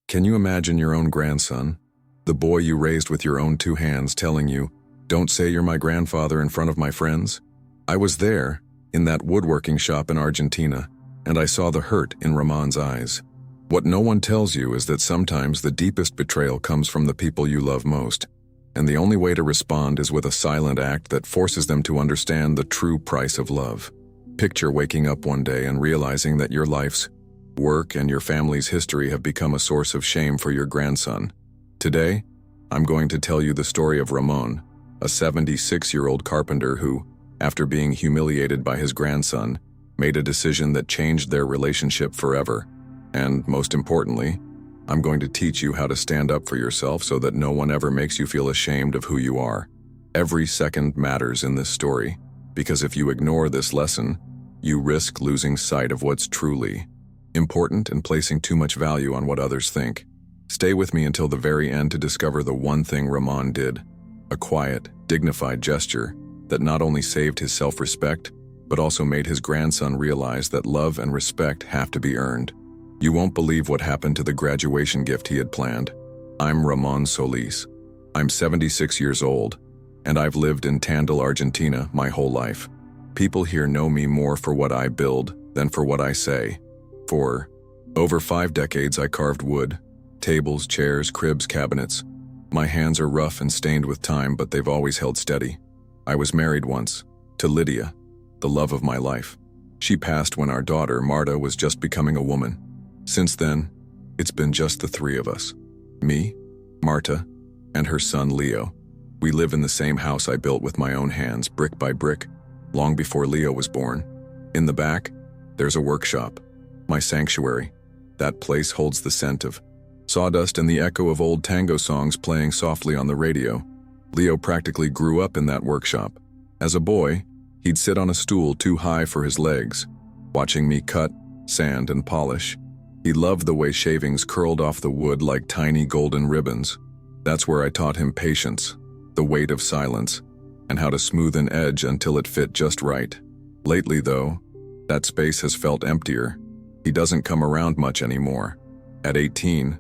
Can you imagine your own grandson, the boy you raised with your own two hands, telling you, "Don't say you're my grandfather in front of my friends"? I was there, in that woodworking shop in Argentina, and I saw the hurt in Ramon's eyes. What no one tells you is that sometimes the deepest betrayal comes from the people you love most, and the only way to respond is with a silent act that forces them to understand the true price of love. Picture waking up one day and realizing that your life's work and your family's history have become a source of shame for your grandson. Today, I'm going to tell you the story of Ramon, a 76-year-old carpenter who, after being humiliated by his grandson, made a decision that changed their relationship forever. And, most importantly, I'm going to teach you how to stand up for yourself so that no one ever makes you feel ashamed of who you are. Every second matters in this story, because if you ignore this lesson, you risk losing sight of what's truly important and placing too much value on what others think. Stay with me until the very end to discover the one thing Ramon did, a quiet, dignified gesture that not only saved his self-respect, but also made his grandson realize that love and respect have to be earned. You won't believe what happened to the graduation gift he had planned. I'm Ramon Solis. I'm 76 years old, and I've lived in Tandil, Argentina my whole life. People here know me more for what I build than for what I say. For over 5 decades I carved wood, tables, chairs, cribs, cabinets. My hands are rough and stained with time, but they've always held steady. I was married once, to Lydia, the love of my life. She passed when our daughter, Marta, was just becoming a woman. Since then, it's been just the three of us. Me, Marta, and her son Leo. We live in the same house I built with my own hands, brick by brick, long before Leo was born. In the back, there's a workshop, my sanctuary. That place holds the scent of sawdust and the echo of old tango songs playing softly on the radio. Leo practically grew up in that workshop. As a boy, he'd sit on a stool too high for his legs, watching me cut, sand, and polish. He loved the way shavings curled off the wood like tiny golden ribbons. That's where I taught him patience, the weight of silence, and how to smooth an edge until it fit just right. Lately, though, that space has felt emptier. He doesn't come around much anymore. At 18,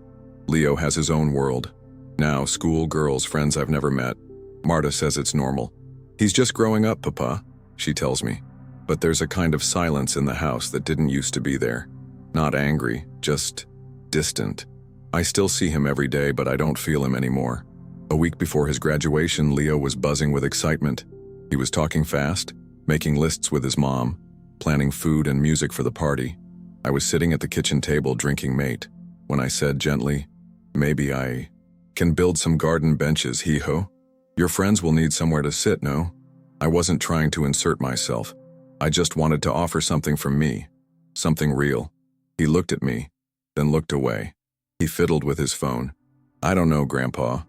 Leo has his own world. Now, school, girls, friends I've never met. Marta says it's normal. "He's just growing up, Papa," she tells me. But there's a kind of silence in the house that didn't used to be there. Not angry, just distant. I still see him every day, but I don't feel him anymore. A week before his graduation, Leo was buzzing with excitement. He was talking fast, making lists with his mom, planning food and music for the party. I was sitting at the kitchen table drinking mate, when I said gently, "Maybe I can build some garden benches, hee-ho. Your friends will need somewhere to sit, no?" I wasn't trying to insert myself. I just wanted to offer something from me, something real. He looked at me, then looked away. He fiddled with his phone. "I don't know, Grandpa.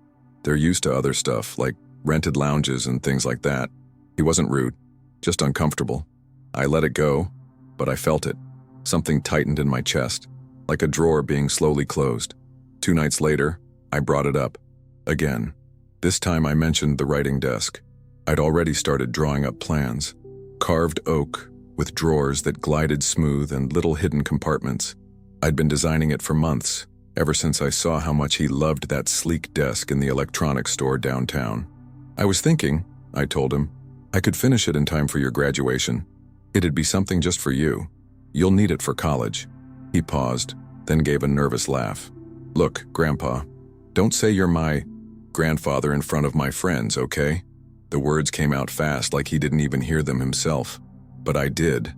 They're used to other stuff, like rented lounges and things like that." He wasn't rude, just uncomfortable. I let it go, but I felt it. Something tightened in my chest, like a drawer being slowly closed. 2 nights later, I brought it up. Again. This time I mentioned the writing desk. I'd already started drawing up plans. Carved oak, with drawers that glided smooth and little hidden compartments. I'd been designing it for months, ever since I saw how much he loved that sleek desk in the electronics store downtown. "I was thinking," I told him, "I could finish it in time for your graduation. It'd be something just for you. You'll need it for college." He paused, then gave a nervous laugh. "Look, Grandpa, don't say you're my grandfather in front of my friends, okay?" The words came out fast, like he didn't even hear them himself. But I did.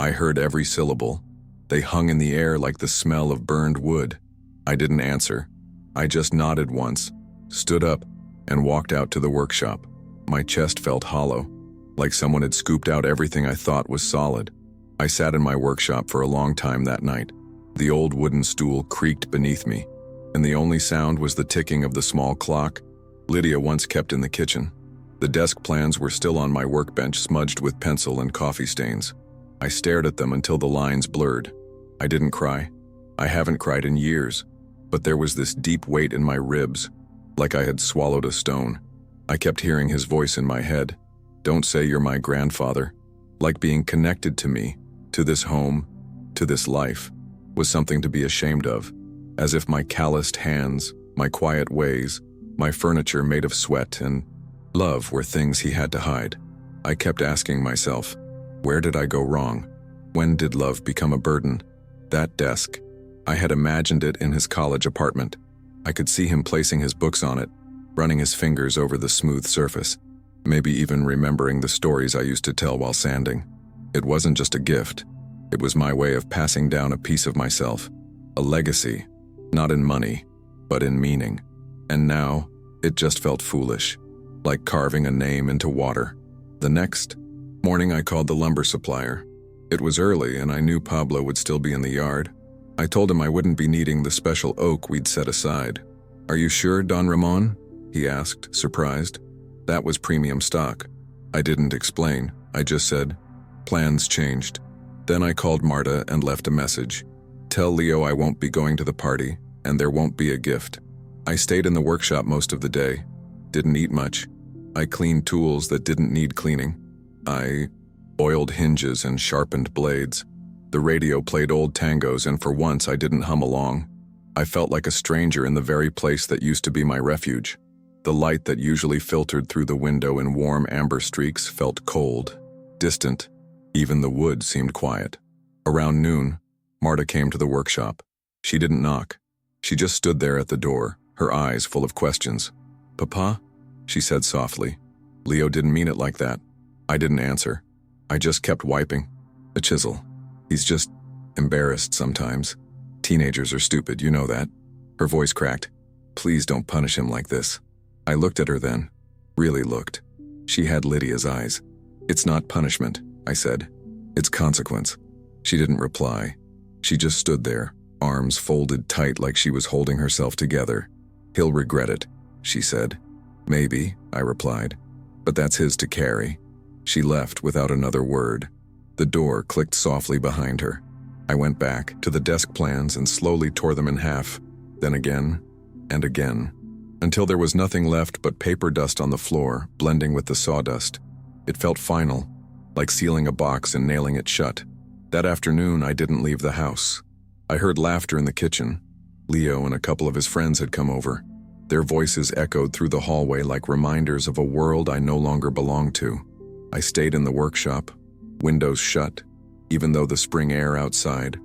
I heard every syllable. They hung in the air like the smell of burned wood. I didn't answer. I just nodded once, stood up, and walked out to the workshop. My chest felt hollow, like someone had scooped out everything I thought was solid. I sat in my workshop for a long time that night. The old wooden stool creaked beneath me, and the only sound was the ticking of the small clock Lydia once kept in the kitchen. The desk plans were still on my workbench, smudged with pencil and coffee stains. I stared at them until the lines blurred. I didn't cry. I haven't cried in years, but there was this deep weight in my ribs, like I had swallowed a stone. I kept hearing his voice in my head. "Don't say you're my grandfather." Like being connected to me, to this home, to this life, was something to be ashamed of. as if my calloused hands, my quiet ways, my furniture made of sweat and love were things he had to hide. I kept asking myself, where did I go wrong? When did love become a burden? That desk. I had imagined it in his college apartment. I could see him placing his books on it, running his fingers over the smooth surface, maybe even remembering the stories I used to tell while sanding. It wasn't just a gift. It was my way of passing down a piece of myself, a legacy, not in money, but in meaning. And now, it just felt foolish, like carving a name into water. The next morning I called the lumber supplier. It was early and I knew Pablo would still be in the yard. I told him I wouldn't be needing the special oak we'd set aside. "Are you sure, Don Ramon?" he asked, surprised. That was premium stock. I didn't explain. I just said, "Plans changed." Then I called Marta and left a message. "Tell Leo I won't be going to the party, and there won't be a gift." I stayed in the workshop most of the day. Didn't eat much. I cleaned tools that didn't need cleaning. I oiled hinges and sharpened blades. The radio played old tangos, and for once I didn't hum along. I felt like a stranger in the very place that used to be my refuge. The light that usually filtered through the window in warm amber streaks felt cold, distant. Even the wood seemed quiet. Around noon, Marta came to the workshop. She didn't knock. She just stood there at the door, her eyes full of questions. "Papa?" she said softly. "Leo didn't mean it like that." I didn't answer. I just kept wiping. A chisel. "He's just embarrassed sometimes. Teenagers are stupid, you know that." Her voice cracked. "Please don't punish him like this." I looked at her then. Really looked. She had Lydia's eyes. "It's not punishment," I said. "It's consequence." She didn't reply. She just stood there, arms folded tight like she was holding herself together. "He'll regret it," she said. "Maybe," I replied. "But that's his to carry." She left without another word. The door clicked softly behind her. I went back to the desk plans and slowly tore them in half, then again and again, until there was nothing left but paper dust on the floor, blending with the sawdust. It felt final, like sealing a box and nailing it shut. That afternoon, I didn't leave the house. I heard laughter in the kitchen. Leo and a couple of his friends had come over. Their voices echoed through the hallway like reminders of a world I no longer belonged to. I stayed in the workshop, windows shut, even though the spring air outside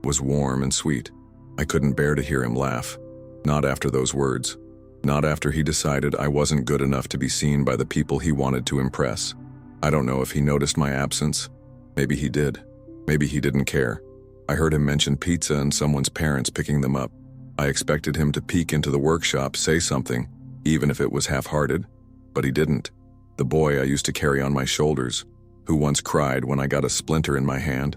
was warm and sweet. I couldn't bear to hear him laugh. Not after those words. Not after he decided I wasn't good enough to be seen by the people he wanted to impress. I don't know if he noticed my absence. Maybe he did. Maybe he didn't care. I heard him mention pizza and someone's parents picking them up. I expected him to peek into the workshop, say something, even if it was half-hearted. But he didn't. The boy I used to carry on my shoulders, who once cried when I got a splinter in my hand,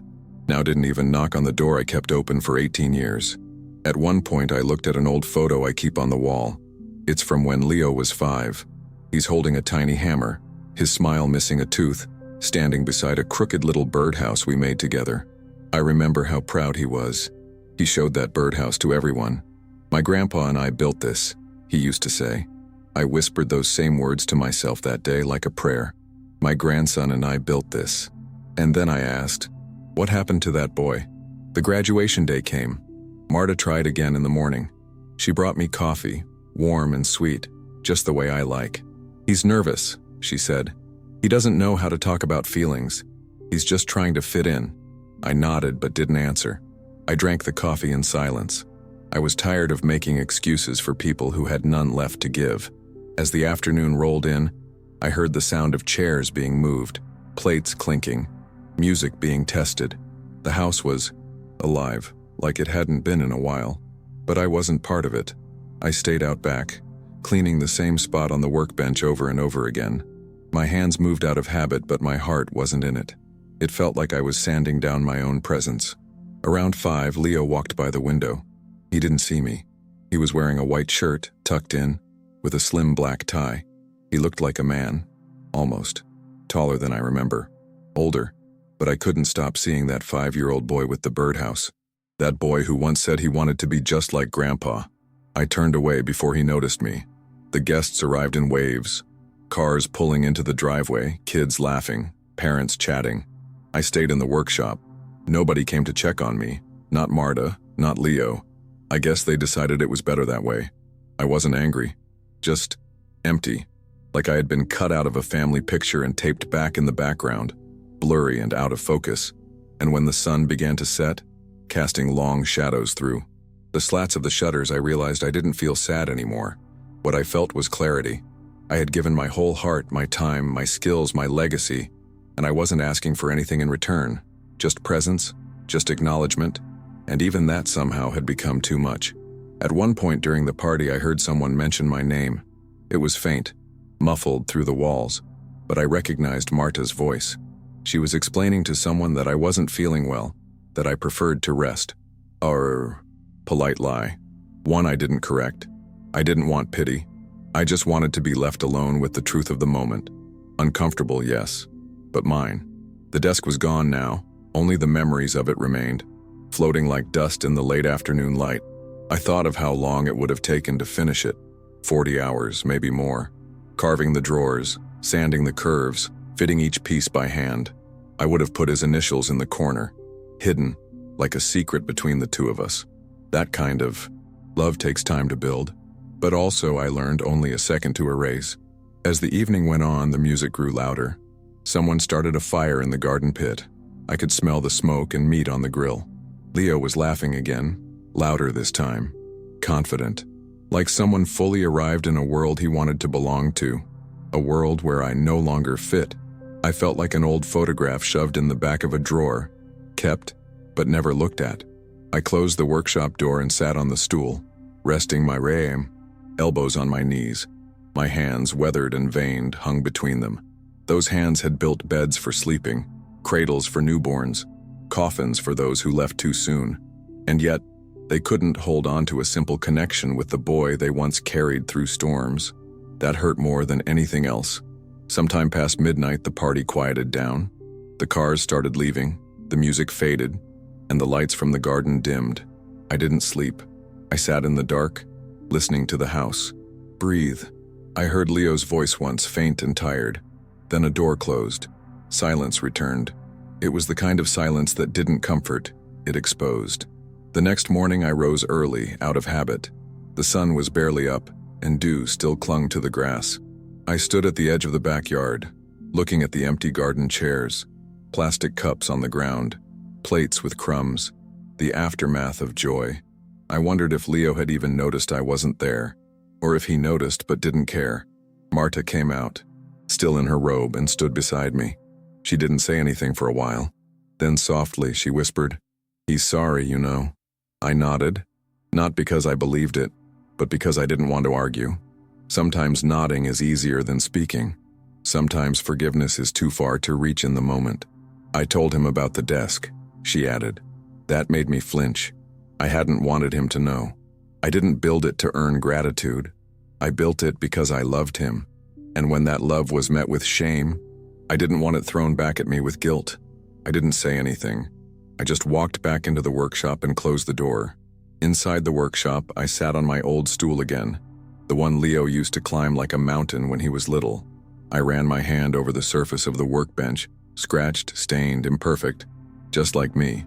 now didn't even knock on the door I kept open for 18 years. At one point I looked at an old photo I keep on the wall. It's from when Leo was 5. He's holding a tiny hammer, his smile missing a tooth, standing beside a crooked little birdhouse we made together. I remember how proud he was. He showed that birdhouse to everyone. "My grandpa and I built this," he used to say. I whispered those same words to myself that day like a prayer. "My grandson and I built this." And then I asked, what happened to that boy? The graduation day came. Marta tried again in the morning. She brought me coffee, warm and sweet, just the way I like. "He's nervous," she said. "He doesn't know how to talk about feelings. He's just trying to fit in." I nodded but didn't answer. I drank the coffee in silence. I was tired of making excuses for people who had none left to give. As the afternoon rolled in, I heard the sound of chairs being moved, plates clinking, music being tested. The house was alive, like it hadn't been in a while. But I wasn't part of it. I stayed out back, cleaning the same spot on the workbench over and over again. My hands moved out of habit, but my heart wasn't in it. It felt like I was sanding down my own presence. Around 5, Leo walked by the window. He didn't see me. He was wearing a white shirt, tucked in, with a slim black tie. He looked like a man, almost. Taller than I remember. Older, but I couldn't stop seeing that 5-year-old boy with the birdhouse. That boy who once said he wanted to be just like Grandpa. I turned away before he noticed me. The guests arrived in waves. Cars pulling into the driveway, kids laughing, parents chatting. I stayed in the workshop. Nobody came to check on me. Not Marta, not Leo. I guess they decided it was better that way. I wasn't angry, just empty, like I had been cut out of a family picture and taped back in the background, blurry and out of focus. And when the sun began to set, casting long shadows through the slats of the shutters, I realized I didn't feel sad anymore. What I felt was clarity. I had given my whole heart, my time, my skills, my legacy, and I wasn't asking for anything in return. Just presence, just acknowledgement, and even that somehow had become too much. At one point during the party, I heard someone mention my name. It was faint, muffled through the walls, but I recognized Marta's voice. She was explaining to someone that I wasn't feeling well, that I preferred to rest. Polite lie. One I didn't correct. I didn't want pity. I just wanted to be left alone with the truth of the moment. Uncomfortable, yes, but mine. The desk was gone now, only the memories of it remained, floating like dust in the late afternoon light. I thought of how long it would have taken to finish it. 40 hours, maybe more. Carving the drawers, sanding the curves, fitting each piece by hand. I would have put his initials in the corner, hidden, like a secret between the two of us. That kind of love takes time to build, but also I learned only a second to erase. As the evening went on, the music grew louder. Someone started a fire in the garden pit. I could smell the smoke and meat on the grill. Leo was laughing again, louder this time, confident, like someone fully arrived in a world he wanted to belong to, a world where I no longer fit. I felt like an old photograph shoved in the back of a drawer, kept, but never looked at. I closed the workshop door and sat on the stool, resting my reim, elbows on my knees. My hands, weathered and veined, hung between them. Those hands had built beds for sleeping, cradles for newborns, coffins for those who left too soon. And yet, they couldn't hold on to a simple connection with the boy they once carried through storms. That hurt more than anything else. Sometime past midnight, the party quieted down. The cars started leaving, the music faded, and the lights from the garden dimmed. I didn't sleep. I sat in the dark, listening to the house. Breathe. I heard Leo's voice once, faint and tired. Then a door closed. Silence returned. It was the kind of silence that didn't comfort, it exposed. The next morning I rose early, out of habit. The sun was barely up, and dew still clung to the grass. I stood at the edge of the backyard, looking at the empty garden chairs, plastic cups on the ground, plates with crumbs, the aftermath of joy. I wondered if Leo had even noticed I wasn't there, or if he noticed but didn't care. Marta came out, still in her robe, and stood beside me. She didn't say anything for a while. Then softly she whispered, "He's sorry, you know." I nodded, not because I believed it, but because I didn't want to argue. Sometimes nodding is easier than speaking. Sometimes forgiveness is too far to reach in the moment. I told him about the desk, she added. That made me flinch. I hadn't wanted him to know. I didn't build it to earn gratitude. I built it because I loved him. And when that love was met with shame, I didn't want it thrown back at me with guilt. I didn't say anything. I just walked back into the workshop and closed the door. Inside the workshop, I sat on my old stool again, the one Leo used to climb like a mountain when he was little. I ran my hand over the surface of the workbench, scratched, stained, imperfect, just like me.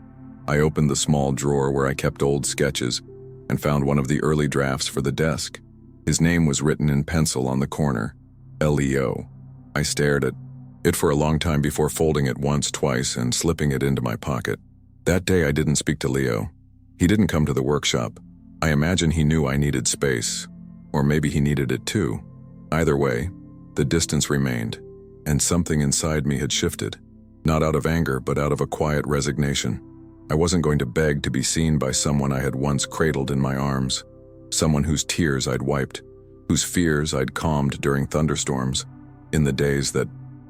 I opened the small drawer where I kept old sketches and found one of the early drafts for the desk. His name was written in pencil on the corner, Leo. I stared at it for a long time before folding it once, twice, and slipping it into my pocket. That day I didn't speak to Leo. He didn't come to the workshop. I imagine he knew I needed space, or maybe he needed it too. Either way, the distance remained, and something inside me had shifted, not out of anger, but out of a quiet resignation. I wasn't going to beg to be seen by someone I had once cradled in my arms, someone whose tears I'd wiped, whose fears I'd calmed during thunderstorms. In the days that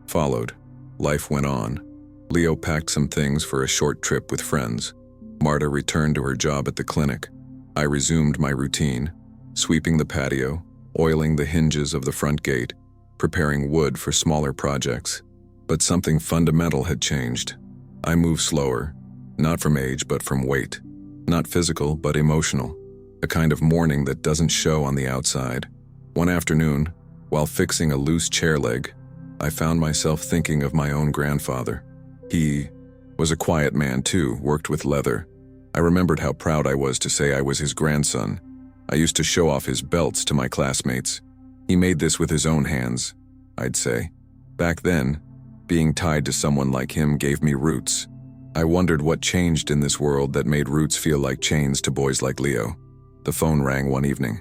followed, life went on. Leo packed some things for a short trip with friends. Marta returned to her job at the clinic. I resumed my routine, sweeping the patio, oiling the hinges of the front gate, preparing wood for smaller projects. But something fundamental had changed. I moved slower, not from age but from weight. Not physical but emotional, a kind of mourning that doesn't show on the outside. One afternoon, while fixing a loose chair leg, I found myself thinking of my own grandfather. He was a quiet man too, worked with leather, I remembered how proud I was to say I was his grandson. I used to show off his belts to my classmates. He made this with his own hands, I'd say. Back then, being tied to someone like him gave me roots. I wondered what changed in this world that made roots feel like chains to boys like Leo. The phone rang one evening.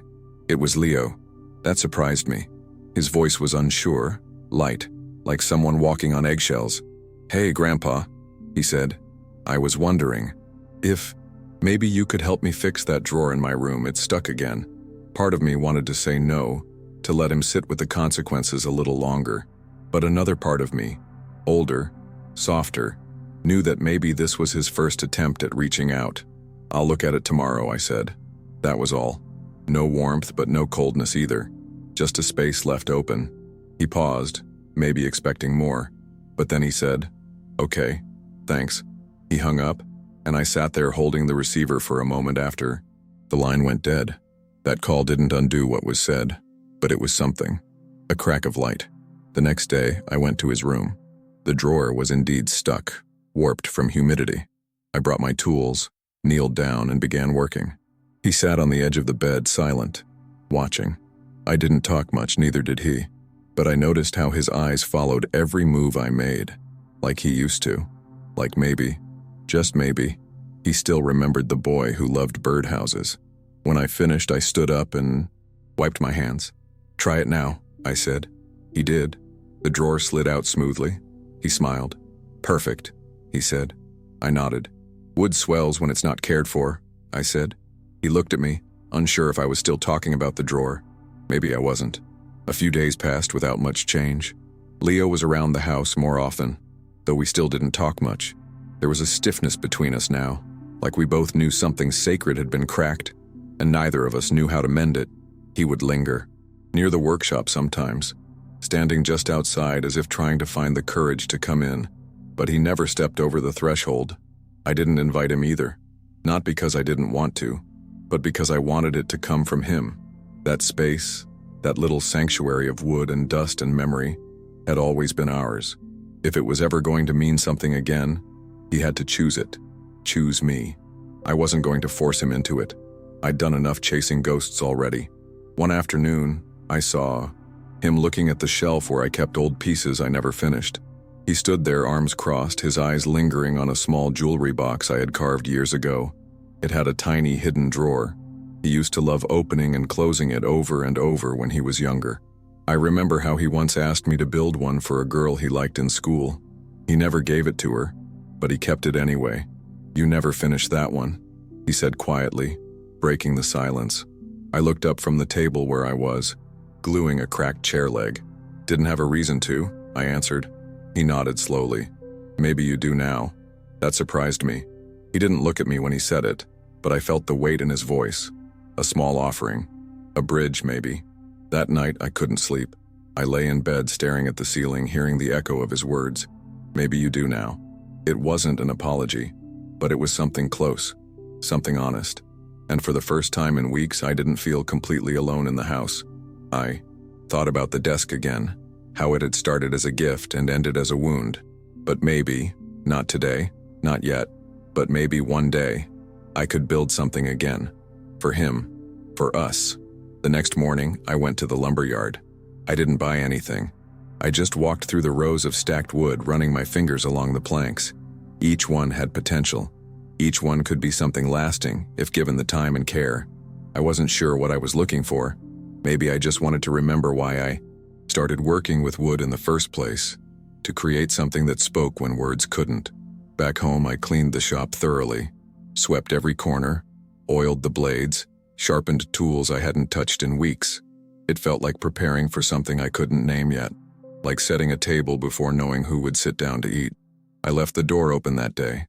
It was Leo. That surprised me. His voice was unsure, light, like someone walking on eggshells. "Hey, Grandpa," he said. "I was wondering if maybe you could help me fix that drawer in my room. It's stuck again." Part of me wanted to say no, to let him sit with the consequences a little longer. But another part of me, older, softer, knew that maybe this was his first attempt at reaching out. "I'll look at it tomorrow," I said. That was all. No warmth, but no coldness either. Just a space left open. He paused, maybe expecting more. But then he said, "Okay, thanks." He hung up, and I sat there holding the receiver for a moment after. The line went dead. That call didn't undo what was said, but it was something. A crack of light. The next day, I went to his room. The drawer was indeed stuck, warped from humidity. I brought my tools, kneeled down, and began working. He sat on the edge of the bed, silent, watching. I didn't talk much, neither did he, but I noticed how his eyes followed every move I made, like he used to. Like maybe, just maybe, he still remembered the boy who loved birdhouses. When I finished, I stood up and wiped my hands. "Try it now," I said. He did. The drawer slid out smoothly. He smiled. "Perfect," he said. I nodded. "Wood swells when it's not cared for," I said. He looked at me, unsure if I was still talking about the drawer. Maybe I wasn't. A few days passed without much change. Leo was around the house more often, though we still didn't talk much. There was a stiffness between us now, like we both knew something sacred had been cracked, and neither of us knew how to mend it. He would linger, near the workshop sometimes, standing just outside as if trying to find the courage to come in, but he never stepped over the threshold. I didn't invite him either, not because I didn't want to, but because I wanted it to come from him. That space, that little sanctuary of wood and dust and memory, had always been ours. If it was ever going to mean something again, he had to choose it, choose me. I wasn't going to force him into it. I'd done enough chasing ghosts already. One afternoon, I saw him looking at the shelf where I kept old pieces I never finished. He stood there, arms crossed, his eyes lingering on a small jewelry box I had carved years ago. It had a tiny hidden drawer. He used to love opening and closing it over and over when he was younger. I remember how he once asked me to build one for a girl he liked in school. He never gave it to her, but he kept it anyway. "You never finished that one," he said quietly, breaking the silence. I looked up from the table where I was, gluing a cracked chair leg. "Didn't have a reason to," I answered. He nodded slowly. "Maybe you do now." That surprised me. He didn't look at me when he said it, but I felt the weight in his voice. A small offering. A bridge, maybe. That night, I couldn't sleep. I lay in bed staring at the ceiling, hearing the echo of his words. "Maybe you do now." It wasn't an apology, but it was something close, something honest. And for the first time in weeks, I didn't feel completely alone in the house. I thought about the desk again, how it had started as a gift and ended as a wound. But maybe, not today, not yet, but maybe one day, I could build something again. For him, for us. The next morning, I went to the lumberyard. I didn't buy anything. I just walked through the rows of stacked wood, running my fingers along the planks. Each one had potential. Each one could be something lasting, if given the time and care. I wasn't sure what I was looking for. Maybe I just wanted to remember why I started working with wood in the first place, to create something that spoke when words couldn't. Back home, I cleaned the shop thoroughly, swept every corner, oiled the blades, sharpened tools I hadn't touched in weeks. It felt like preparing for something I couldn't name yet, like setting a table before knowing who would sit down to eat. I left the door open that day,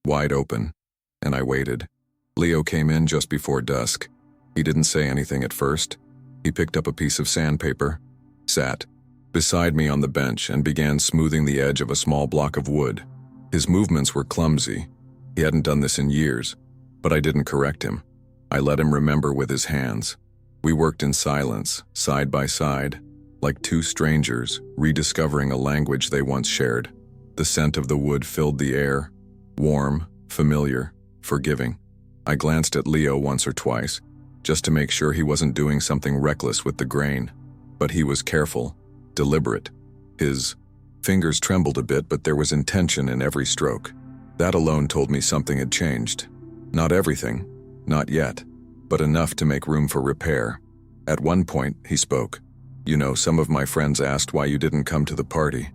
wide open, and I waited. Leo came in just before dusk. He didn't say anything at first. He picked up a piece of sandpaper, sat beside me on the bench, and began smoothing the edge of a small block of wood. His movements were clumsy. He hadn't done this in years, but I didn't correct him. I let him remember with his hands. We worked in silence, side by side, like two strangers rediscovering a language they once shared. The scent of the wood filled the air, warm, familiar, forgiving. I glanced at Leo once or twice, just to make sure he wasn't doing something reckless with the grain. But he was careful, deliberate. His fingers trembled a bit, but there was intention in every stroke. That alone told me something had changed. Not everything, not yet, but enough to make room for repair. At one point, he spoke. "You know, some of my friends asked why you didn't come to the party."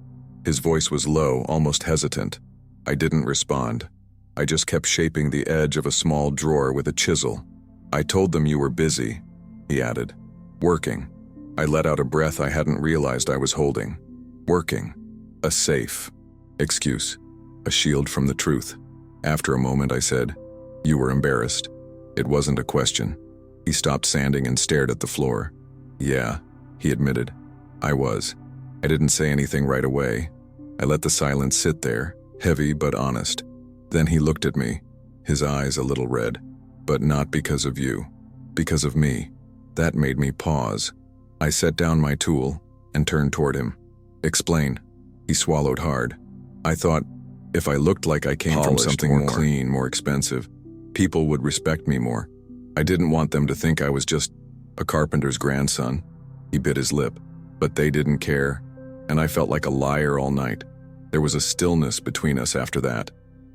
His voice was low, almost hesitant. I didn't respond. I just kept shaping the edge of a small drawer with a chisel. "I told them you were busy," he added. "Working." I let out a breath I hadn't realized I was holding. Working. A safe excuse. A shield from the truth. After a moment, I said, "You were embarrassed." It wasn't a question. He stopped sanding and stared at the floor. "Yeah," he admitted. "I was." I didn't say anything right away. I let the silence sit there, heavy but honest. Then he looked at me, his eyes a little red. "But not because of you. Because of me." That made me pause. I set down my tool and turned toward him. "Explain." He swallowed hard. "I thought, if I looked like I came from something more clean, more expensive, people would respect me more. I didn't want them to think I was just a carpenter's grandson." He bit his lip. "But they didn't care, and I felt like a liar all night." There was a stillness between us after that.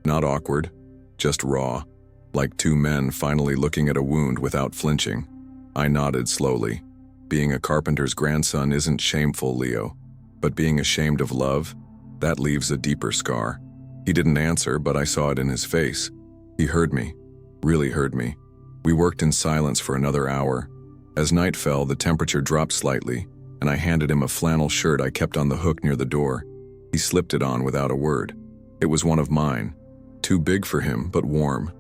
Not awkward, just raw, like two men finally looking at a wound without flinching. I nodded slowly. "Being a carpenter's grandson isn't shameful, Leo. But being ashamed of love, that leaves a deeper scar." He didn't answer, but I saw it in his face. He heard me, really heard me. We worked in silence for another hour. As night fell, the temperature dropped slightly, and I handed him a flannel shirt I kept on the hook near the door. He slipped it on without a word. It was one of mine. Too big for him, but warm.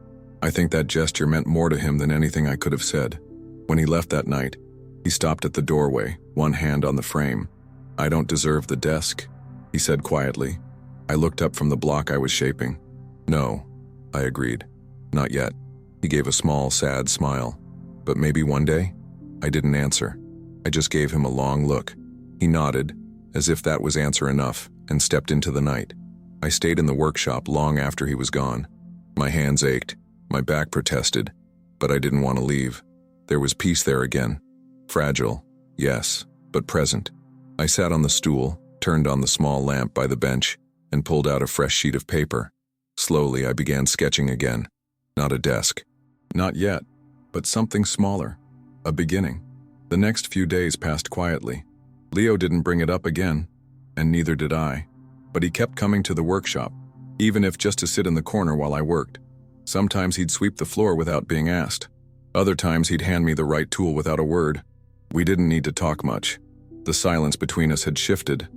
I think that gesture meant more to him than anything I could have said. When he left that night, he stopped at the doorway, one hand on the frame. "I don't deserve the desk," he said quietly. I looked up from the block I was shaping. "No," I agreed. "Not yet." He gave a small, sad smile. "But maybe one day?" I didn't answer. I just gave him a long look. He nodded, as if that was answer enough, and stepped into the night. I stayed in the workshop long after he was gone. My hands ached, my back protested, but I didn't want to leave. There was peace there again. Fragile, yes, but present. I sat on the stool, turned on the small lamp by the bench, and pulled out a fresh sheet of paper. Slowly, I began sketching again. Not a desk. Not yet, but something smaller. A beginning. The next few days passed quietly. Leo didn't bring it up again, and neither did I. But he kept coming to the workshop, even if just to sit in the corner while I worked. Sometimes he'd sweep the floor without being asked. Other times he'd hand me the right tool without a word. We didn't need to talk much. The silence between us had shifted,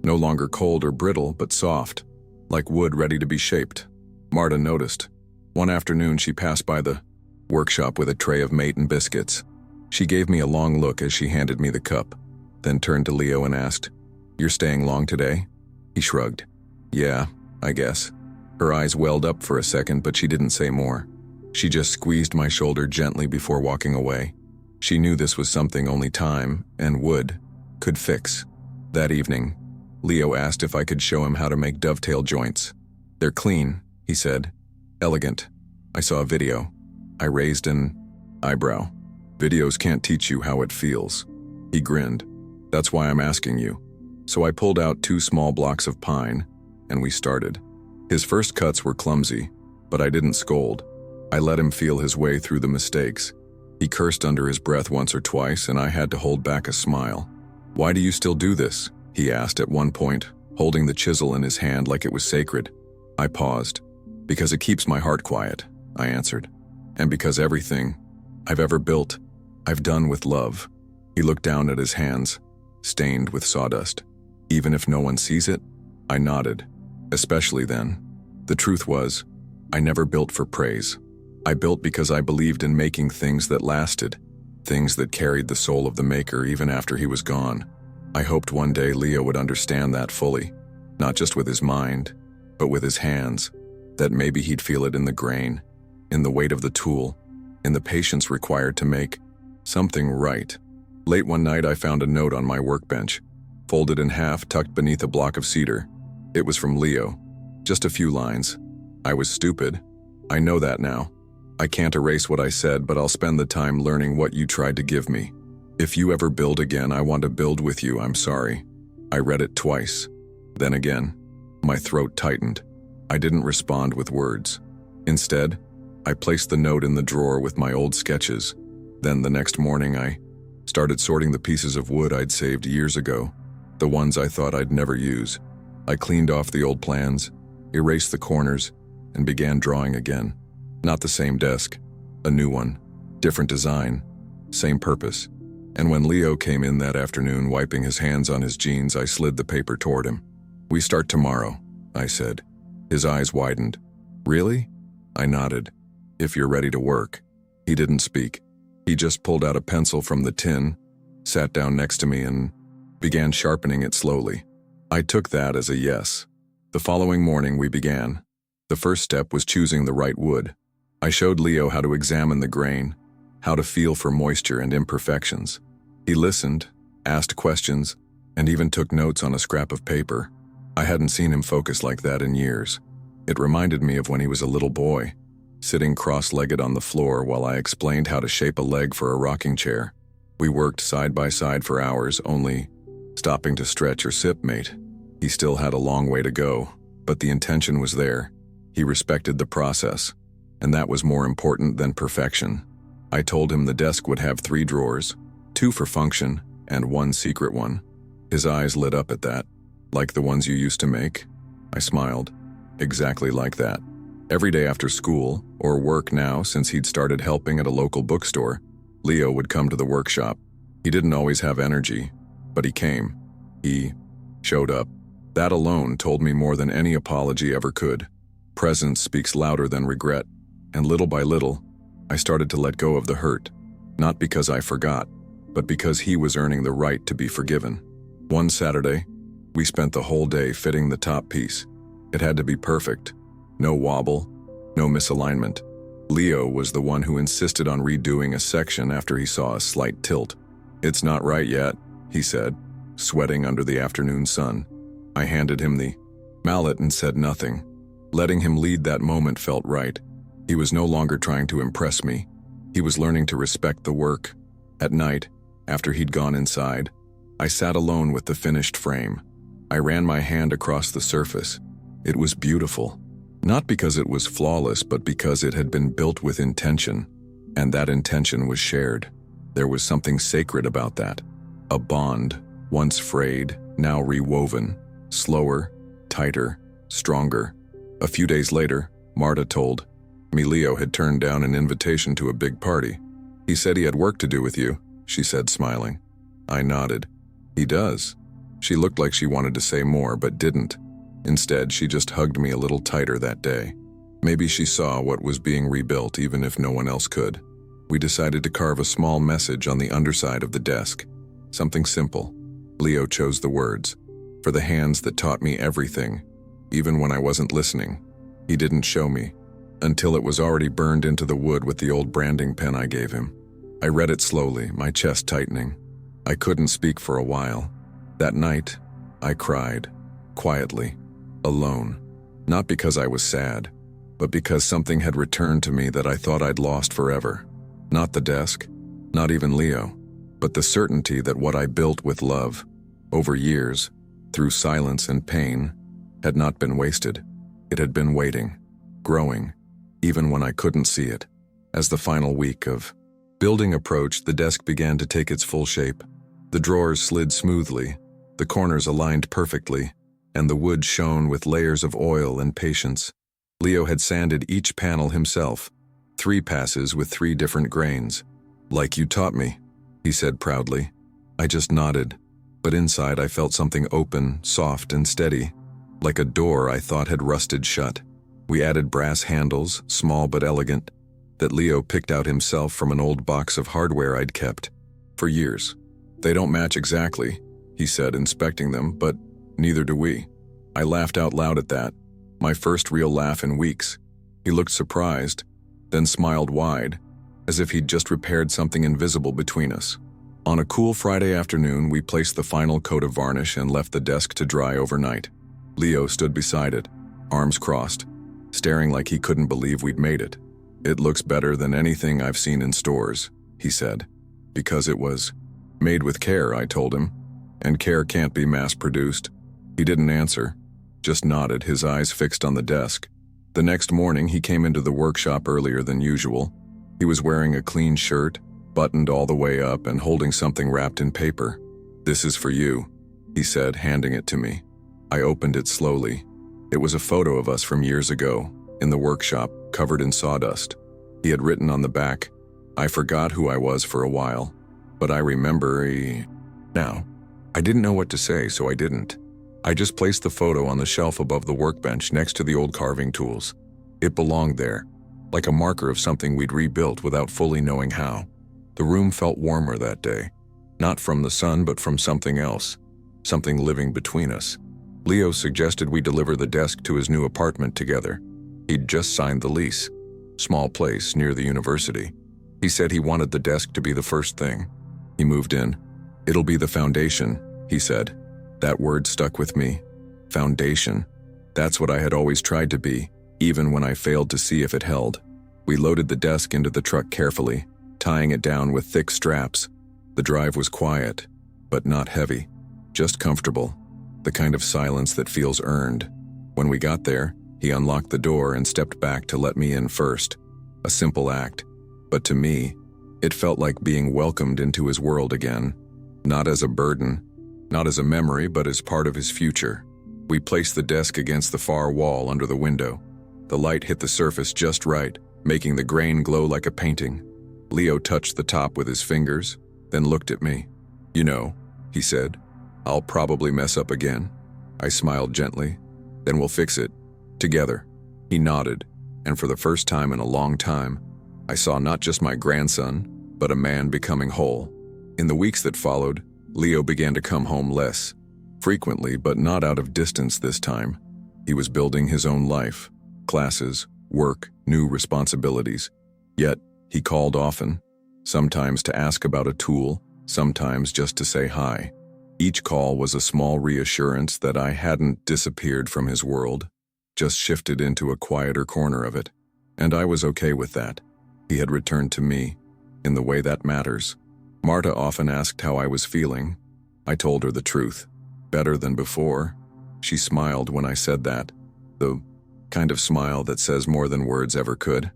no longer cold or brittle, but soft, like wood ready to be shaped. Marta noticed. One afternoon she passed by the workshop with a tray of mate and biscuits. She gave me a long look as she handed me the cup, then turned to Leo and asked, "You're staying long today?" He shrugged. "Yeah, I guess." Her eyes welled up for a second, but she didn't say more. She just squeezed my shoulder gently before walking away. She knew this was something only time, and could fix. That evening, Leo asked if I could show him how to make dovetail joints. "They're clean," he said. "Elegant." I saw a video. I raised an eyebrow. "Videos can't teach you how it feels." He grinned. "That's why I'm asking you." So I pulled out 2 small blocks of pine, and we started. His first cuts were clumsy, but I didn't scold. I let him feel his way through the mistakes. He cursed under his breath once or twice, and I had to hold back a smile. "Why do you still do this?" he asked at one point, holding the chisel in his hand like it was sacred. I paused. "Because it keeps my heart quiet," I answered. "And because everything I've ever built, I've done with love." He looked down at his hands, stained with sawdust. "Even if no one sees it?" I nodded. "Especially then." The truth was, I never built for praise. I built because I believed in making things that lasted, things that carried the soul of the maker even after he was gone. I hoped one day Leo would understand that fully, not just with his mind, but with his hands, that maybe he'd feel it in the grain, in the weight of the tool, in the patience required to make something right. Late one night I found a note on my workbench, folded in half, tucked beneath a block of cedar. It was from Leo. Just a few lines. "I was stupid. I know that now. I can't erase what I said, but I'll spend the time learning what you tried to give me. If you ever build again, I want to build with you, I'm sorry. I read it twice. Then again. My throat tightened. I didn't respond with words. Instead, I placed the note in the drawer with my old sketches. Then the next morning I started sorting the pieces of wood I'd saved years ago, the ones I thought I'd never use. I cleaned off the old plans, erased the corners, and began drawing again. Not the same desk, a new one, different design, same purpose. And when Leo came in that afternoon wiping his hands on his jeans, I slid the paper toward him. "We start tomorrow," I said. His eyes widened. "Really?" I nodded. "If you're ready to work." He didn't speak. He just pulled out a pencil from the tin, sat down next to me, and began sharpening it slowly. I took that as a yes. The following morning we began. The first step was choosing the right wood. I showed Leo how to examine the grain, how to feel for moisture and imperfections. He listened, asked questions, and even took notes on a scrap of paper. I hadn't seen him focus like that in years. It reminded me of when he was a little boy, sitting cross-legged on the floor while I explained how to shape a leg for a rocking chair. We worked side by side for hours, only stopping to stretch or sip, mate. He still had a long way to go, but the intention was there. He respected the process, and that was more important than perfection. I told him the desk would have 3 drawers, 2 for function and 1 secret one. His eyes lit up at that. "Like the ones you used to make?" I smiled. "Exactly like that." Every day after school, or work now since he'd started helping at a local bookstore, Leo would come to the workshop. He didn't always have energy, but he came. He showed up. That alone told me more than any apology ever could. Presence speaks louder than regret, and little by little, I started to let go of the hurt. Not because I forgot, but because he was earning the right to be forgiven. One Saturday, we spent the whole day fitting the top piece. It had to be perfect. No wobble, no misalignment. Leo was the one who insisted on redoing a section after he saw a slight tilt. "It's not right yet," he said, sweating under the afternoon sun. I handed him the mallet and said nothing. Letting him lead that moment felt right. He was no longer trying to impress me. He was learning to respect the work. At night, after he'd gone inside, I sat alone with the finished frame. I ran my hand across the surface. It was beautiful. Not because it was flawless, but because it had been built with intention, and that intention was shared. There was something sacred about that. A bond, once frayed, now rewoven, slower, tighter, stronger. A few days later, Marta told me Leo had turned down an invitation to a big party. "He said he had work to do with you," she said, smiling. I nodded. "He does." She looked like she wanted to say more, but didn't. Instead, she just hugged me a little tighter that day. Maybe she saw what was being rebuilt even if no one else could. We decided to carve a small message on the underside of the desk. Something simple. Leo chose the words. "For the hands that taught me everything, even when I wasn't listening." He didn't show me, until it was already burned into the wood with the old branding pen I gave him. I read it slowly, my chest tightening. I couldn't speak for a while. That night, I cried, quietly, alone. Not because I was sad, but because something had returned to me that I thought I'd lost forever. Not the desk, not even Leo, but the certainty that what I built with love, over years, through silence and pain, had not been wasted. It had been waiting, growing, even when I couldn't see it. As the final week of building approached, the desk began to take its full shape. The drawers slid smoothly, the corners aligned perfectly, and the wood shone with layers of oil and patience. Leo had sanded each panel himself, 3 passes with 3 different grains. "Like you taught me," he said proudly. I just nodded, but inside I felt something open, soft, and steady, like a door I thought had rusted shut. We added brass handles, small but elegant, that Leo picked out himself from an old box of hardware I'd kept for years. "They don't match exactly," he said, inspecting them, "but neither do we." I laughed out loud at that, my first real laugh in weeks. He looked surprised, then smiled wide, as if he'd just repaired something invisible between us. On a cool Friday afternoon, we placed the final coat of varnish and left the desk to dry overnight. Leo stood beside it, arms crossed, staring like he couldn't believe we'd made it. "It looks better than anything I've seen in stores," he said. "Because it was made with care," I told him. "And care can't be mass-produced." He didn't answer, just nodded, his eyes fixed on the desk. The next morning, he came into the workshop earlier than usual. He was wearing a clean shirt, buttoned all the way up and holding something wrapped in paper. "This is for you," he said, handing it to me. I opened it slowly. It was a photo of us from years ago, in the workshop, covered in sawdust. He had written on the back, "I forgot who I was for a while, but I remember now." I didn't know what to say, so I didn't. I just placed the photo on the shelf above the workbench next to the old carving tools. It belonged there, like a marker of something we'd rebuilt without fully knowing how. The room felt warmer that day, not from the sun but from something else, something living between us. Leo suggested we deliver the desk to his new apartment together. He'd just signed the lease. Small place near the university. He said he wanted the desk to be the first thing. He moved in. "It'll be the foundation," he said. That word stuck with me. Foundation. That's what I had always tried to be, even when I failed to see if it held. We loaded the desk into the truck carefully, tying it down with thick straps. The drive was quiet, but not heavy, just comfortable. The kind of silence that feels earned. When we got there, he unlocked the door and stepped back to let me in first. A simple act, but to me, it felt like being welcomed into his world again. Not as a burden, not as a memory, but as part of his future. We placed the desk against the far wall under the window. The light hit the surface just right, making the grain glow like a painting. Leo touched the top with his fingers, then looked at me. "You know," he said, "I'll probably mess up again." I smiled gently. "Then we'll fix it. Together." He nodded, and for the first time in a long time, I saw not just my grandson, but a man becoming whole. In the weeks that followed, Leo began to come home less frequently, but not out of distance this time. He was building his own life, classes, work, new responsibilities. Yet, he called often, sometimes to ask about a tool, sometimes just to say hi. Each call was a small reassurance that I hadn't disappeared from his world, just shifted into a quieter corner of it. And I was okay with that. He had returned to me, in the way that matters. Marta often asked how I was feeling. I told her the truth. Better than before. She smiled when I said that, the kind of smile that says more than words ever could.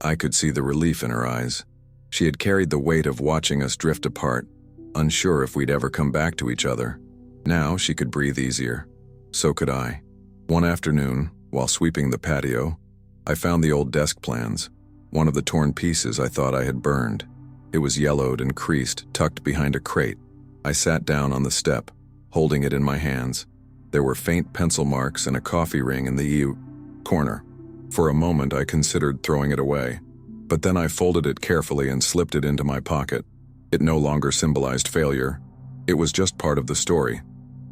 I could see the relief in her eyes. She had carried the weight of watching us drift apart, unsure if we'd ever come back to each other. Now she could breathe easier. So could I. One afternoon, while sweeping the patio, I found the old desk plans, one of the torn pieces I thought I had burned. It was yellowed and creased, tucked behind a crate. I sat down on the step, holding it in my hands. There were faint pencil marks and a coffee ring in the corner. For a moment, I considered throwing it away, but then I folded it carefully and slipped it into my pocket. It no longer symbolized failure. It was just part of the story.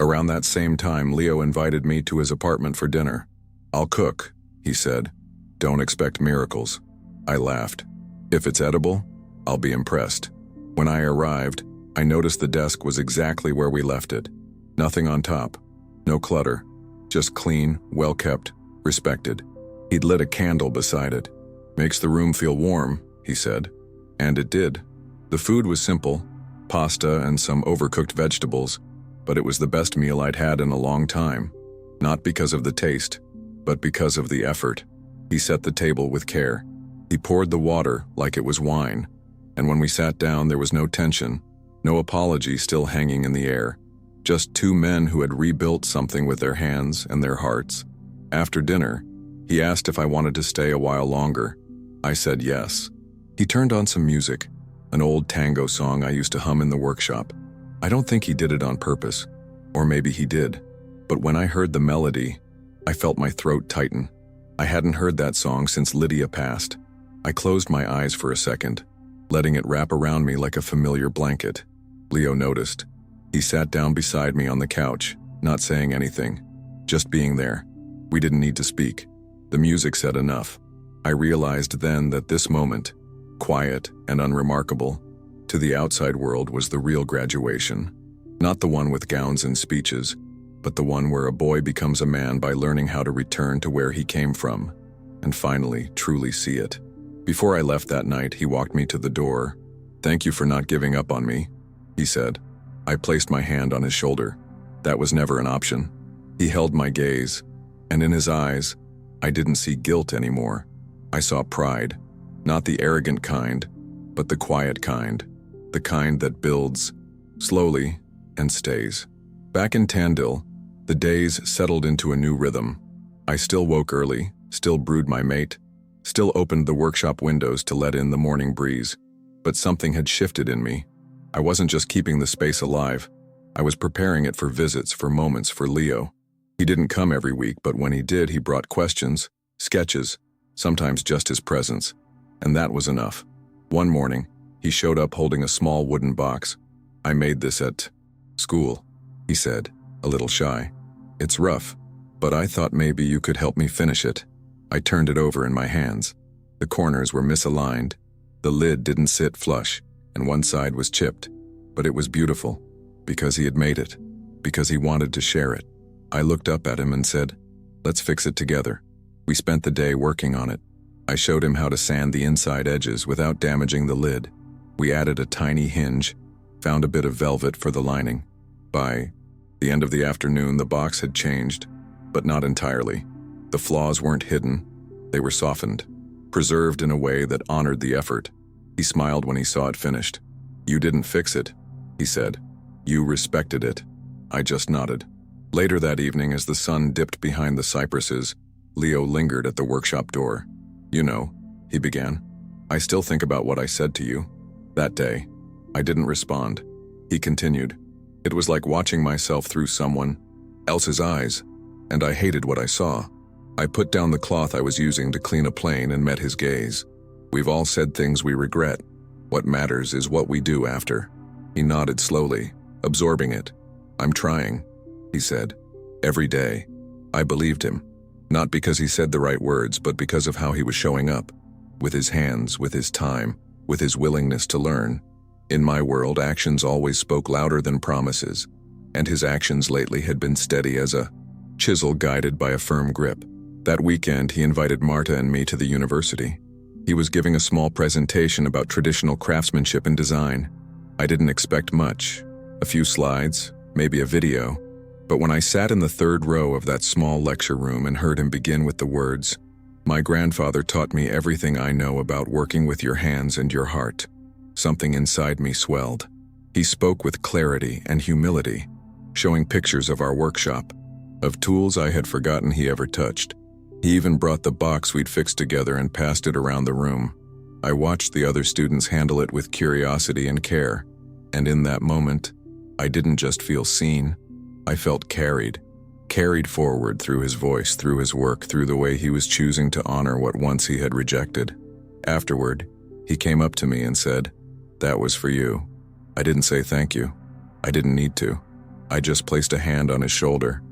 Around that same time, Leo invited me to his apartment for dinner. "I'll cook," he said. "Don't expect miracles." I laughed. "If it's edible, I'll be impressed." When I arrived, I noticed the desk was exactly where we left it. Nothing on top. No clutter. Just clean, well-kept, respected. He'd lit a candle beside it. "Makes the room feel warm," he said. And it did. The food was simple, pasta and some overcooked vegetables, but it was the best meal I'd had in a long time. Not because of the taste, but because of the effort. He set the table with care. He poured the water like it was wine. And when we sat down, there was no tension, no apology still hanging in the air. Just two men who had rebuilt something with their hands and their hearts. After dinner, he asked if I wanted to stay a while longer. I said yes. He turned on some music, an old tango song I used to hum in the workshop. I don't think he did it on purpose, or maybe he did. But when I heard the melody, I felt my throat tighten. I hadn't heard that song since Lydia passed. I closed my eyes for a second, letting it wrap around me like a familiar blanket. Leo noticed. He sat down beside me on the couch, not saying anything, just being there. We didn't need to speak. The music said enough. I realized then that this moment, quiet and unremarkable, to the outside world was the real graduation. Not the one with gowns and speeches, but the one where a boy becomes a man by learning how to return to where he came from, and finally truly see it. Before I left that night, he walked me to the door. "Thank you for not giving up on me," he said. I placed my hand on his shoulder. That was never an option. He held my gaze, and in his eyes, I didn't see guilt anymore. I saw pride, not the arrogant kind, but the quiet kind, the kind that builds slowly and stays. Back in Tandil, the days settled into a new rhythm. I still woke early, still brewed my mate, still opened the workshop windows to let in the morning breeze. But something had shifted in me. I wasn't just keeping the space alive. I was preparing it for visits, for moments, for Leo. He didn't come every week, but when he did, he brought questions, sketches, sometimes just his presence. And that was enough. One morning, he showed up holding a small wooden box. "I made this at school," he said, a little shy. "It's rough, but I thought maybe you could help me finish it." I turned it over in my hands. The corners were misaligned. The lid didn't sit flush, and one side was chipped. But it was beautiful, because he had made it, because he wanted to share it. I looked up at him and said, "Let's fix it together." We spent the day working on it. I showed him how to sand the inside edges without damaging the lid. We added a tiny hinge, found a bit of velvet for the lining. By the end of the afternoon, the box had changed, but not entirely. The flaws weren't hidden, they were softened, preserved in a way that honored the effort. He smiled when he saw it finished. "You didn't fix it," he said. "You respected it." I just nodded. Later that evening, as the sun dipped behind the cypresses, Leo lingered at the workshop door. "You know," he began, "I still think about what I said to you that day." I didn't respond. He continued. "It was like watching myself through someone else's eyes, and I hated what I saw." I put down the cloth I was using to clean a plane and met his gaze. "We've all said things we regret. What matters is what we do after." He nodded slowly, absorbing it. "I'm trying," he said. "Every day." I believed him. Not because he said the right words, but because of how he was showing up. With his hands, with his time, with his willingness to learn. In my world, actions always spoke louder than promises, and his actions lately had been steady as a chisel guided by a firm grip. That weekend, he invited Marta and me to the university. He was giving a small presentation about traditional craftsmanship and design. I didn't expect much. A few slides, maybe a video. But when I sat in the third row of that small lecture room and heard him begin with the words, "My grandfather taught me everything I know about working with your hands and your heart," something inside me swelled. He spoke with clarity and humility, showing pictures of our workshop, of tools I had forgotten he ever touched. He even brought the box we'd fixed together and passed it around the room. I watched the other students handle it with curiosity and care, and in that moment, I didn't just feel seen, I felt carried forward through his voice, through his work, through the way he was choosing to honor what once he had rejected. Afterward, he came up to me and said, "That was for you." I didn't say thank you. I didn't need to. I just placed a hand on his shoulder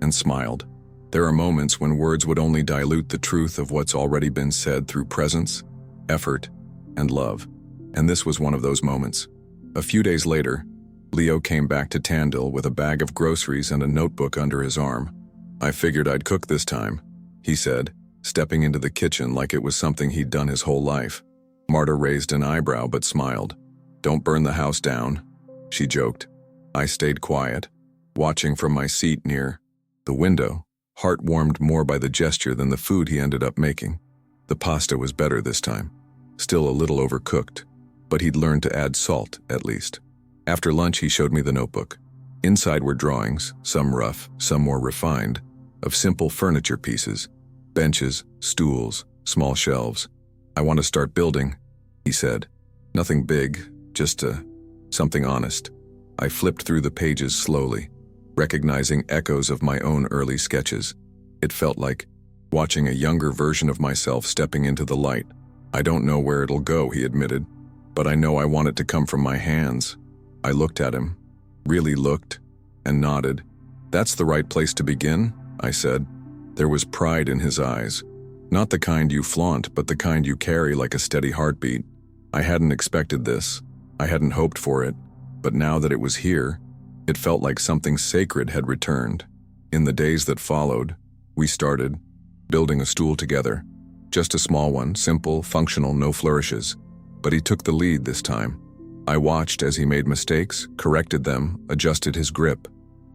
and smiled. There are moments when words would only dilute the truth of what's already been said through presence, effort, and love. And this was one of those moments. A few days later, Leo came back to Tandil with a bag of groceries and a notebook under his arm. "I figured I'd cook this time," he said, stepping into the kitchen like it was something he'd done his whole life. Marta raised an eyebrow but smiled. "Don't burn the house down," she joked. I stayed quiet, watching from my seat near the window, heart warmed more by the gesture than the food he ended up making. The pasta was better this time, still a little overcooked, but he'd learned to add salt, at least. After lunch, he showed me the notebook. Inside were drawings, some rough, some more refined, of simple furniture pieces, benches, stools, small shelves. "I want to start building," he said. "Nothing big, just something honest." I flipped through the pages slowly, recognizing echoes of my own early sketches. It felt like watching a younger version of myself stepping into the light. "I don't know where it'll go," he admitted, "but I know I want it to come from my hands." I looked at him, really looked, and nodded. "That's the right place to begin," I said. There was pride in his eyes. Not the kind you flaunt, but the kind you carry like a steady heartbeat. I hadn't expected this. I hadn't hoped for it. But now that it was here, it felt like something sacred had returned. In the days that followed, we started building a stool together. Just a small one, simple, functional, no flourishes. But he took the lead this time. I watched as he made mistakes, corrected them, adjusted his grip.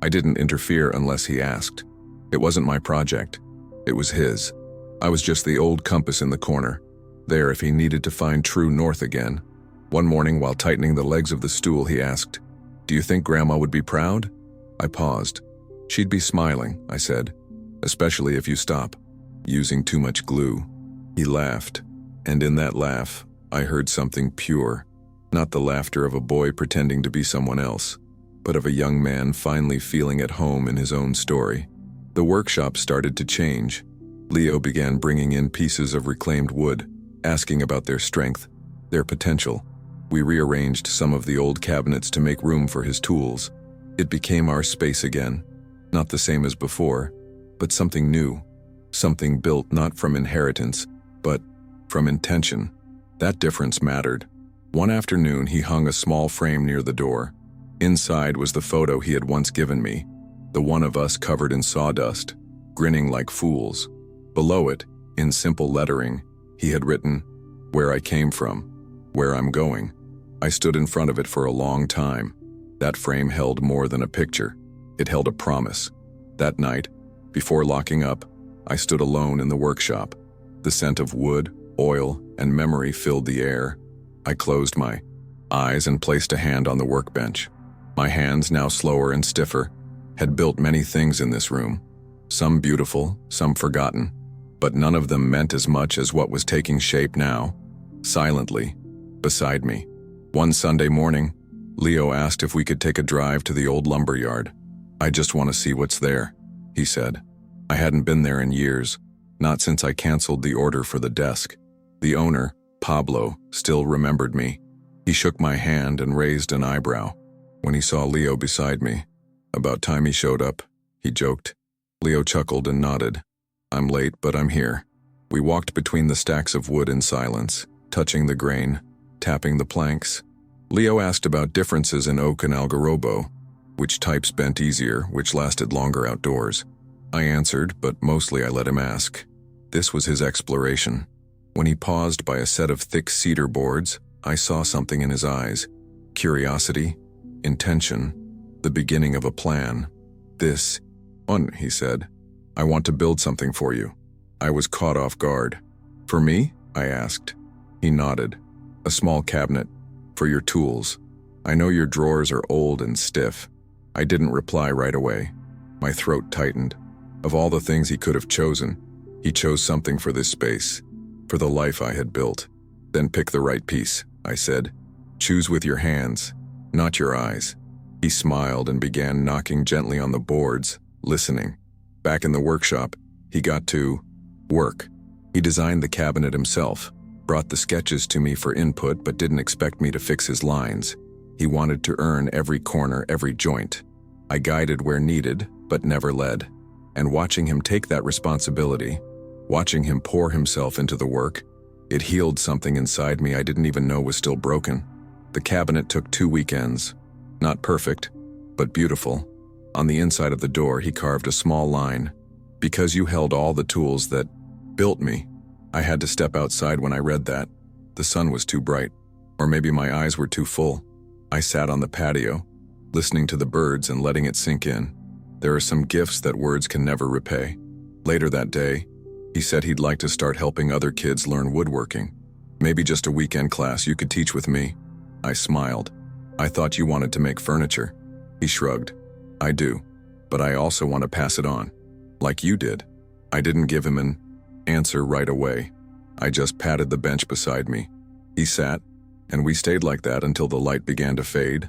I didn't interfere unless he asked. It wasn't my project. It was his. I was just the old compass in the corner, there if he needed to find true north again. One morning, while tightening the legs of the stool, he asked, "Do you think Grandma would be proud?" I paused. "She'd be smiling," I said, "especially if you stop using too much glue." He laughed, and in that laugh, I heard something pure. Not the laughter of a boy pretending to be someone else, but of a young man finally feeling at home in his own story. The workshop started to change. Leo began bringing in pieces of reclaimed wood, asking about their strength, their potential. We rearranged some of the old cabinets to make room for his tools. It became our space again, not the same as before, but something new, something built not from inheritance, but from intention. That difference mattered. One afternoon, he hung a small frame near the door. Inside was the photo he had once given me, the one of us covered in sawdust, grinning like fools. Below it, in simple lettering, he had written, "Where I came from, where I'm going." I stood in front of it for a long time. That frame held more than a picture. It held a promise. That night, before locking up, I stood alone in the workshop. The scent of wood, oil, and memory filled the air. I closed my eyes and placed a hand on the workbench. My hands, now slower and stiffer, had built many things in this room. Some beautiful, some forgotten, but none of them meant as much as what was taking shape now, silently, beside me. One Sunday morning, Leo asked if we could take a drive to the old lumber yard. "I just want to see what's there," he said. I hadn't been there in years, not since I canceled the order for the desk. The owner, Pablo, still remembered me. He shook my hand and raised an eyebrow when he saw Leo beside me. "About time he showed up," he joked. Leo chuckled and nodded. "I'm late, but I'm here." We walked between the stacks of wood in silence, touching the grain, tapping the planks. Leo asked about differences in oak and algarobo, which types bent easier, which lasted longer outdoors. I answered, but mostly I let him ask. This was his exploration. When he paused by a set of thick cedar boards, I saw something in his eyes. Curiosity, intention, the beginning of a plan. "This one," he said. "I want to build something for you." I was caught off guard. "For me?" I asked. He nodded. "A small cabinet. For your tools. I know your drawers are old and stiff." I didn't reply right away. My throat tightened. Of all the things he could have chosen, he chose something for this space, for the life I had built. "Then pick the right piece," I said. "Choose with your hands, not your eyes." He smiled and began knocking gently on the boards, listening. Back in the workshop, he got to work. He designed the cabinet himself, brought the sketches to me for input, but didn't expect me to fix his lines. He wanted to earn every corner, every joint. I guided where needed, but never led. And watching him take that responsibility, watching him pour himself into the work, it healed something inside me I didn't even know was still broken. The cabinet took 2 weekends. Not perfect, but beautiful. On the inside of the door, he carved a small line. "Because you held all the tools that built me." I had to step outside when I read that. The sun was too bright, or maybe my eyes were too full. I sat on the patio, listening to the birds and letting it sink in. There are some gifts that words can never repay. Later that day, he said he'd like to start helping other kids learn woodworking. "Maybe just a weekend class you could teach with me." I smiled. "I thought you wanted to make furniture." He shrugged. "I do, but I also want to pass it on, like you did." I didn't give him an answer right away. I just patted the bench beside me. He sat, and we stayed like that until the light began to fade.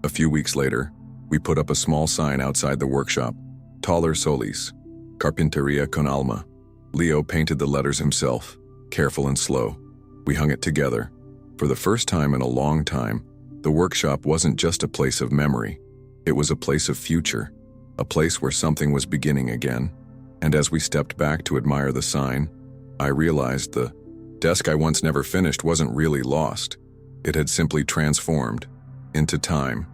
A few weeks later, we put up a small sign outside the workshop. "Taller Solis, Carpinteria con Alma." Leo painted the letters himself, careful and slow. We hung it together. For the first time in a long time, the workshop wasn't just a place of memory. It was a place of future, a place where something was beginning again. And as we stepped back to admire the sign, I realized the desk I once never finished wasn't really lost. It had simply transformed into time,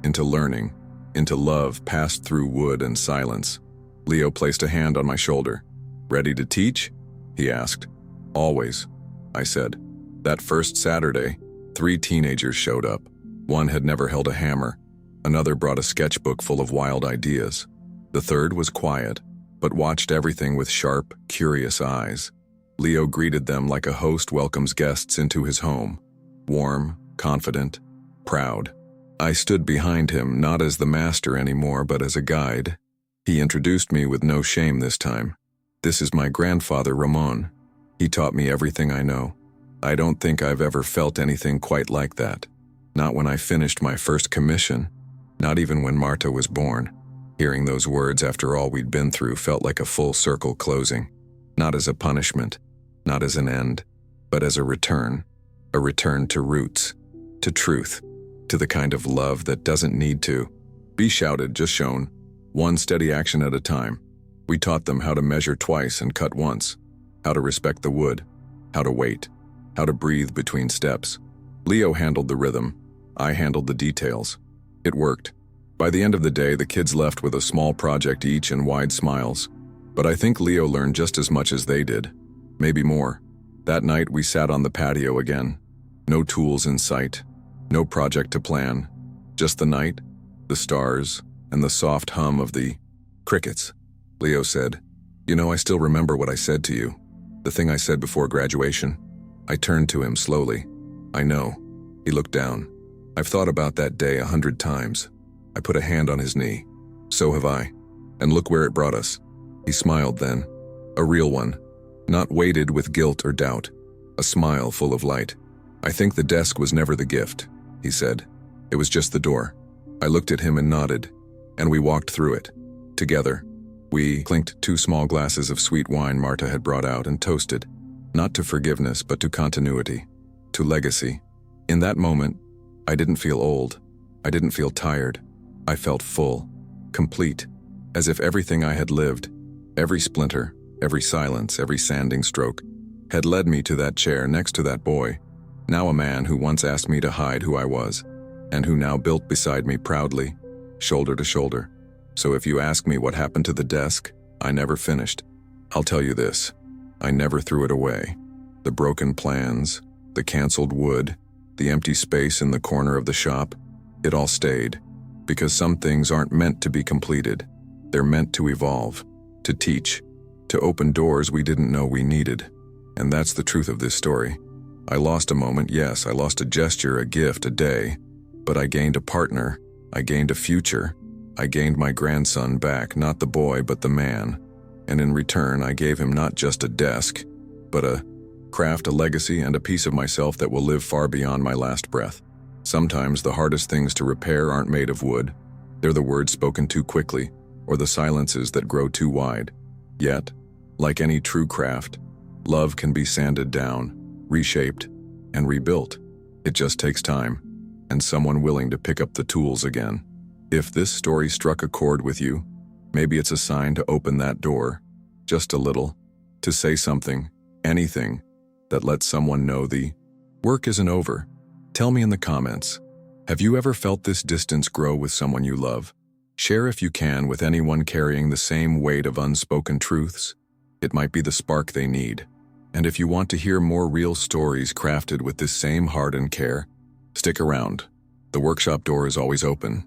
into learning, into love passed through wood and silence. Leo placed a hand on my shoulder. "Ready to teach?" he asked. Always, I said. That first Saturday, 3 teenagers showed up. One had never held a hammer. Another brought a sketchbook full of wild ideas. The third was quiet, but watched everything with sharp, curious eyes. Leo greeted them like a host welcomes guests into his home. Warm, confident, proud. I stood behind him, not as the master anymore, but as a guide. He introduced me with no shame this time. This is my grandfather, Ramon. He taught me everything I know. I don't think I've ever felt anything quite like that. Not when I finished my first commission. Not even when Marta was born. Hearing those words after all we'd been through felt like a full circle closing. Not as a punishment, not as an end, but as a return to roots, to truth, to the kind of love that doesn't need to be shouted, just shown, one steady action at a time. We taught them how to measure twice and cut once, how to respect the wood, how to wait, how to breathe between steps. Leo handled the rhythm, I handled the details. It worked. By the end of the day, the kids left with a small project each and wide smiles. But I think Leo learned just as much as they did, maybe more. That night we sat on the patio again. No tools in sight, no project to plan, just the night, the stars, and the soft hum of the crickets. Leo said, "You know, I still remember what I said to you, the thing I said before graduation." I turned to him slowly. "I know." He looked down. "I've thought about that day 100 times. I put a hand on his knee. "So have I. And look where it brought us." He smiled then. A real one. Not weighted with guilt or doubt. A smile full of light. "I think the desk was never the gift," he said. "It was just the door." I looked at him and nodded, and we walked through it. Together, we clinked 2 small glasses of sweet wine Marta had brought out and toasted, not to forgiveness but to continuity, to legacy. In that moment, I didn't feel old. I didn't feel tired. I felt full, complete, as if everything I had lived, every splinter, every silence, every sanding stroke, had led me to that chair next to that boy, now a man who once asked me to hide who I was, and who now built beside me proudly, shoulder to shoulder. So if you ask me what happened to the desk, I never finished. I'll tell you this, I never threw it away. The broken plans, the canceled wood, the empty space in the corner of the shop, it all stayed. Because some things aren't meant to be completed. They're meant to evolve, to teach, to open doors we didn't know we needed. And that's the truth of this story. I lost a moment, yes, I lost a gesture, a gift, a day. But I gained a partner, I gained a future. I gained my grandson back, not the boy, but the man. And in return, I gave him not just a desk, but a craft, a legacy, and a piece of myself that will live far beyond my last breath. Sometimes the hardest things to repair aren't made of wood. They're the words spoken too quickly, or the silences that grow too wide. Yet, like any true craft, love can be sanded down, reshaped, and rebuilt. It just takes time, and someone willing to pick up the tools again. If this story struck a chord with you, maybe it's a sign to open that door, just a little, to say something, anything, that lets someone know the work isn't over. Tell me in the comments, have you ever felt this distance grow with someone you love? Share if you can with anyone carrying the same weight of unspoken truths. It might be the spark they need. And if you want to hear more real stories crafted with this same heart and care, stick around. The workshop door is always open.